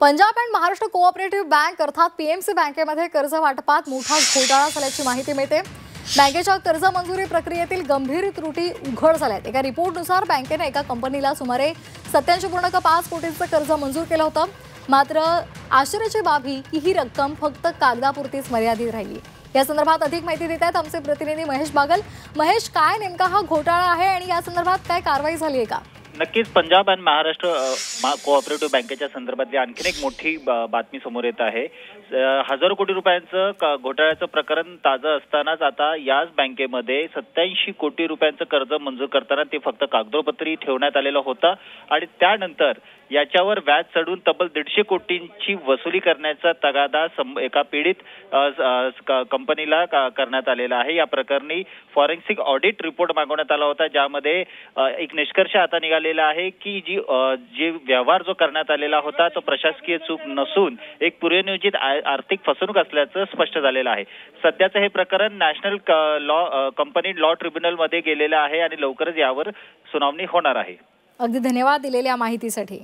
Punjab and Maharashtra cooperative bank अर्थात PMC बँकेमध्ये कर्ज वाटपात मोठा घोटाळा झाल्याची माहिती मिळते। बँकेच्या कर्ज मंजुरी प्रक्रियेतील गंभीर त्रुटी उघड झाल्यात। एका रिपोर्टनुसार बँकेने एका कंपनीला सुमारे 87.5 कोटींचं कर्ज मंजूर केलं होतं। मात्र आश्चर्याची बाब ही की ही रक्कम फक्त कागदापुरतीच मर्यादित राहिली। या संदर्भात अधिक माहिती देत आहेत आमचे प्रतिनिधी महेश बागल। महेश, काय नेमका हा घोटाळा आहे आणि या संदर्भात काय कारवाई झाली आहे का? नक्कीच पंजाब अँड महाराष्ट्र कोऑपरेटिव्ह बँकेच्या संदर्भातली आणखीन एक मोठी बातमी समोर येत आहे। हजारो कोटी रुपयांचं घोटाळ्याचं प्रकरण ताजं असतानाच आता याच बँकेमध्ये 87 कोटी रुपयांचं कर्ज मंजूर करताना ते फक्त कागदोपत्री ठेवण्यात आलेलं होतं आणि त्यानंतर याच्यावर व्याज चढून तब्बल 150 कोटींची वसुली करण्याचा तगादा एका पीडित कंपनीला करण्यात आलेला आहे। या प्रकरणी फॉरेन्सिक ऑडिट रिपोर्ट मागवण्यात आला होता, ज्यामध्ये एक निष्कर्ष आता निघालेला आहे की जी व्यवहार जो करण्यात आलेला होता तो प्रशासकीय चूक नसून एक पूर्वनियोजित आर्थिक फसवणूक असल्याचं स्पष्ट झालेलं आहे। सध्याचं हे प्रकरण नॅशनल कंपनी लॉ ट्रिब्युनलमध्ये गेलेलं आहे आणि लवकरच यावर सुनावणी होणार आहे। अगदी धन्यवाद दिलेल्या माहितीसाठी।